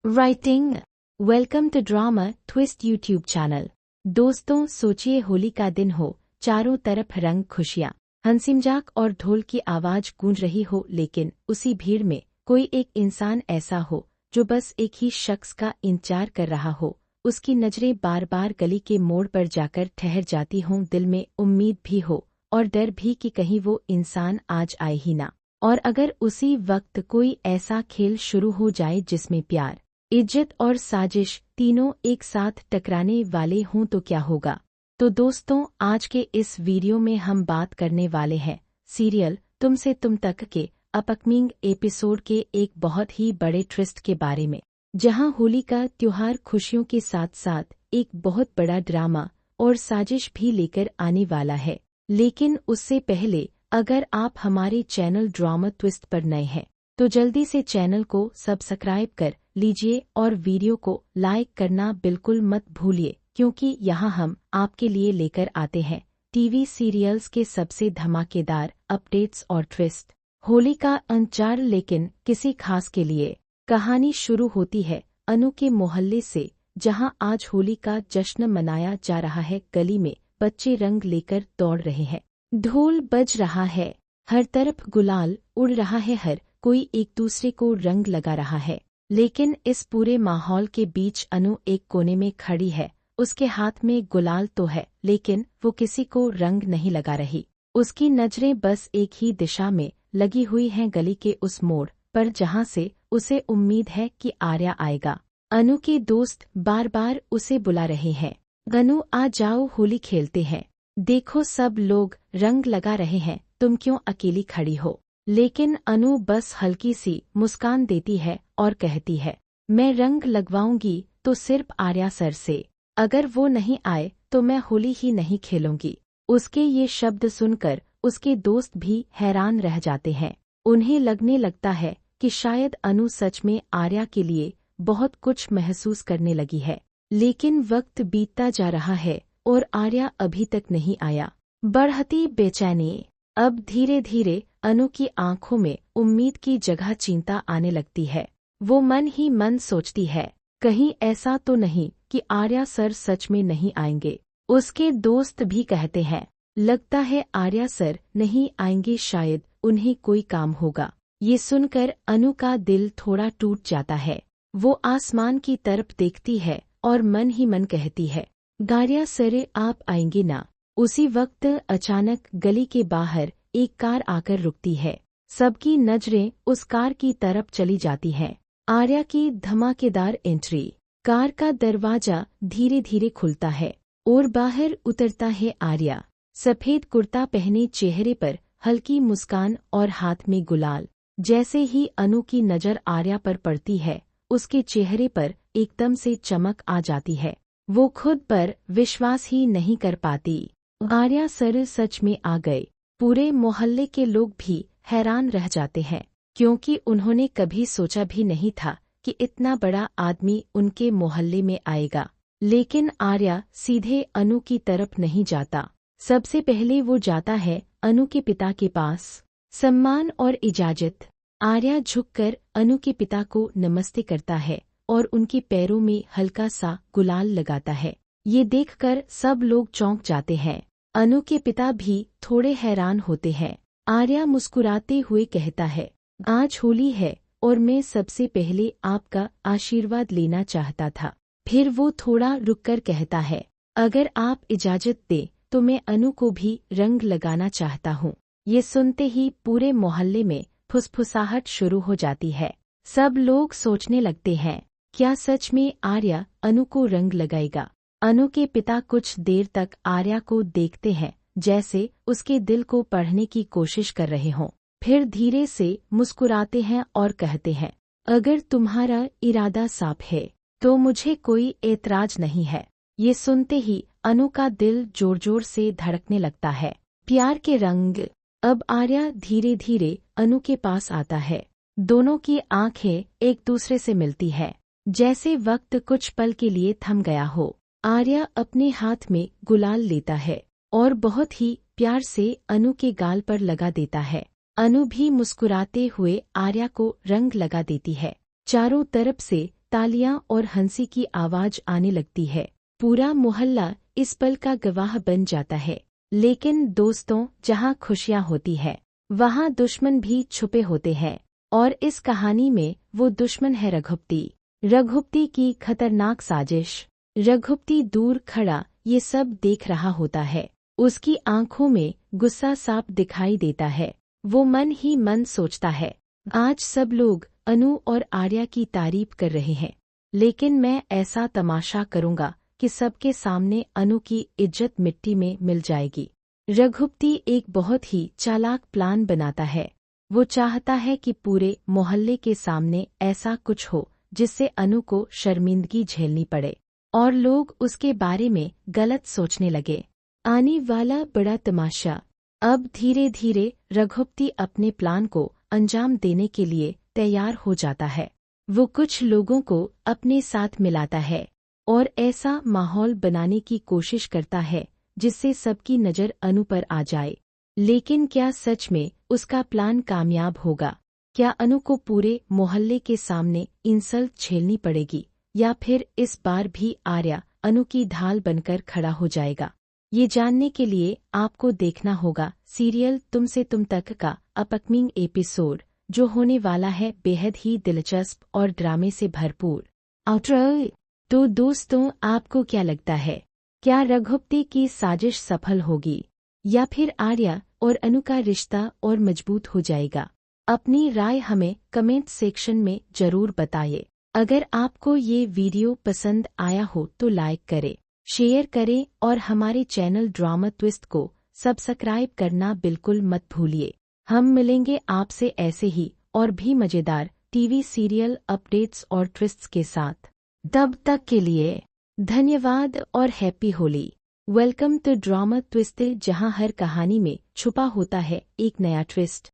Writing. Welcome to drama twist YouTube channel. दोस्तों, सोचिए होली का दिन हो, चारों तरफ रंग, खुशियाँ, हंसी मजाक और ढोल की आवाज गूंज रही हो, लेकिन उसी भीड़ में कोई एक इंसान ऐसा हो जो बस एक ही शख्स का इंतजार कर रहा हो। उसकी नजरें बार बार गली के मोड़ पर जाकर ठहर जाती हों, दिल में उम्मीद भी हो और डर भी कि कहीं वो इंसान आज आए ही ना। और अगर उसी वक्त कोई ऐसा खेल शुरू हो जाए जिसमें प्यार, इज्जत और साजिश तीनों एक साथ टकराने वाले हों तो क्या होगा। तो दोस्तों, आज के इस वीडियो में हम बात करने वाले हैं सीरियल तुम से तुम तक के अपकमिंग एपिसोड के एक बहुत ही बड़े ट्विस्ट के बारे में, जहां होली का त्योहार खुशियों के साथ साथ एक बहुत बड़ा ड्रामा और साजिश भी लेकर आने वाला है। लेकिन उससे पहले अगर आप हमारे चैनल ड्रामा ट्विस्ट पर नए हैं तो जल्दी से चैनल को सब्सक्राइब कर लीजिए और वीडियो को लाइक करना बिल्कुल मत भूलिए, क्योंकि यहाँ हम आपके लिए लेकर आते हैं टीवी सीरियल्स के सबसे धमाकेदार अपडेट्स और ट्विस्ट। होली का अंचार, लेकिन किसी खास के लिए। कहानी शुरू होती है अनु के मोहल्ले से, जहाँ आज होली का जश्न मनाया जा रहा है। गली में बच्चे रंग लेकर दौड़ रहे हैं, ढोल बज रहा है, हर तरफ गुलाल उड़ रहा है, हर कोई एक दूसरे को रंग लगा रहा है। लेकिन इस पूरे माहौल के बीच अनु एक कोने में खड़ी है। उसके हाथ में गुलाल तो है, लेकिन वो किसी को रंग नहीं लगा रही। उसकी नजरें बस एक ही दिशा में लगी हुई हैं, गली के उस मोड़ पर जहाँ से उसे उम्मीद है कि आर्या आएगा। अनु के दोस्त बार बार उसे बुला रहे हैं, अनु आ जाओ, होली खेलते हैं, देखो सब लोग रंग लगा रहे हैं, तुम क्यों अकेली खड़ी हो। लेकिन अनु बस हल्की सी मुस्कान देती है और कहती है, मैं रंग लगवाऊंगी तो सिर्फ आर्या सर से, अगर वो नहीं आए तो मैं होली ही नहीं खेलूंगी। उसके ये शब्द सुनकर उसके दोस्त भी हैरान रह जाते हैं। उन्हें लगने लगता है कि शायद अनु सच में आर्या के लिए बहुत कुछ महसूस करने लगी है। लेकिन वक्त बीतता जा रहा है और आर्या अभी तक नहीं आया। बढ़ती बेचैनी। अब धीरे धीरे अनु की आंखों में उम्मीद की जगह चिंता आने लगती है। वो मन ही मन सोचती है, कहीं ऐसा तो नहीं कि आर्या सर सच में नहीं आएंगे। उसके दोस्त भी कहते हैं, लगता है आर्या सर नहीं आएंगे, शायद उन्हें कोई काम होगा। ये सुनकर अनु का दिल थोड़ा टूट जाता है। वो आसमान की तरफ देखती है और मन ही मन कहती है, आर्या सर आप आएंगे ना। उसी वक्त अचानक गली के बाहर एक कार आकर रुकती है। सबकी नजरें उस कार की तरफ चली जाती हैं। आर्या की धमाकेदार एंट्री। कार का दरवाजा धीरे धीरे खुलता है और बाहर उतरता है आर्या। सफेद कुर्ता पहने, चेहरे पर हल्की मुस्कान और हाथ में गुलाल। जैसे ही अनु की नजर आर्या पर पड़ती है, उसके चेहरे पर एकदम से चमक आ जाती है। वो खुद पर विश्वास ही नहीं कर पाती। आर्या सर सच में आ गए। पूरे मोहल्ले के लोग भी हैरान रह जाते हैं, क्योंकि उन्होंने कभी सोचा भी नहीं था कि इतना बड़ा आदमी उनके मोहल्ले में आएगा। लेकिन आर्या सीधे अनु की तरफ नहीं जाता। सबसे पहले वो जाता है अनु के पिता के पास। सम्मान और इजाजत। आर्या झुककर अनु के पिता को नमस्ते करता है और उनके पैरों में हल्का सा गुलाल लगाता है। ये देखकर सब लोग चौंक जाते हैं। अनु के पिता भी थोड़े हैरान होते हैं। आर्या मुस्कुराते हुए कहता है, आज होली है और मैं सबसे पहले आपका आशीर्वाद लेना चाहता था। फिर वो थोड़ा रुककर कहता है, अगर आप इजाजत दें तो मैं अनु को भी रंग लगाना चाहता हूँ। ये सुनते ही पूरे मोहल्ले में फुसफुसाहट शुरू हो जाती है। सब लोग सोचने लगते हैं, क्या सच में आर्या अनु को रंग लगाएगा। अनु के पिता कुछ देर तक आर्या को देखते हैं, जैसे उसके दिल को पढ़ने की कोशिश कर रहे हों। फिर धीरे से मुस्कुराते हैं और कहते हैं, अगर तुम्हारा इरादा साफ है तो मुझे कोई एतराज नहीं है। ये सुनते ही अनु का दिल जोर जोर से धड़कने लगता है। प्यार के रंग। अब आर्या धीरे धीरे अनु के पास आता है। दोनों की आंखें एक दूसरे से मिलती है, जैसे वक्त कुछ पल के लिए थम गया हो। आर्या अपने हाथ में गुलाल लेता है और बहुत ही प्यार से अनु के गाल पर लगा देता है। अनु भी मुस्कुराते हुए आर्या को रंग लगा देती है। चारों तरफ से तालियां और हंसी की आवाज आने लगती है। पूरा मोहल्ला इस पल का गवाह बन जाता है। लेकिन दोस्तों, जहां खुशियां होती है वहां दुश्मन भी छुपे होते हैं। और इस कहानी में वो दुश्मन है रघुपति। रघुपति की खतरनाक साजिश। रघुपति दूर खड़ा ये सब देख रहा होता है। उसकी आंखों में गुस्सा साफ दिखाई देता है। वो मन ही मन सोचता है, आज सब लोग अनु और आर्या की तारीफ कर रहे हैं, लेकिन मैं ऐसा तमाशा करूंगा कि सबके सामने अनु की इज्जत मिट्टी में मिल जाएगी। रघुपति एक बहुत ही चालाक प्लान बनाता है। वो चाहता है कि पूरे मोहल्ले के सामने ऐसा कुछ हो जिससे अनु को शर्मिंदगी झेलनी पड़े और लोग उसके बारे में गलत सोचने लगे। आने वाला बड़ा तमाशा। अब धीरे धीरे रघुपति अपने प्लान को अंजाम देने के लिए तैयार हो जाता है। वो कुछ लोगों को अपने साथ मिलाता है और ऐसा माहौल बनाने की कोशिश करता है जिससे सबकी नज़र अनु पर आ जाए। लेकिन क्या सच में उसका प्लान कामयाब होगा? क्या अनु को पूरे मोहल्ले के सामने इंसल्ट झेलनी पड़ेगी या फिर इस बार भी आर्या अनु की ढाल बनकर खड़ा हो जाएगा? ये जानने के लिए आपको देखना होगा सीरियल तुम से तुम तक का अपकमिंग एपिसोड, जो होने वाला है बेहद ही दिलचस्प और ड्रामे से भरपूर। आउटरो। तो दोस्तों, आपको क्या लगता है, क्या रघुपति की साजिश सफल होगी या फिर आर्या और अनु का रिश्ता और मजबूत हो जाएगा? अपनी राय हमें कमेंट सेक्शन में जरूर बताइए। अगर आपको ये वीडियो पसंद आया हो तो लाइक करें, शेयर करें और हमारे चैनल ड्रामा ट्विस्ट को सब्सक्राइब करना बिल्कुल मत भूलिए। हम मिलेंगे आपसे ऐसे ही और भी मजेदार टीवी सीरियल अपडेट्स और ट्विस्ट्स के साथ। तब तक के लिए धन्यवाद और happy Holi. Welcome to drama twist, जहां हर कहानी में छुपा होता है एक नया ट्विस्ट।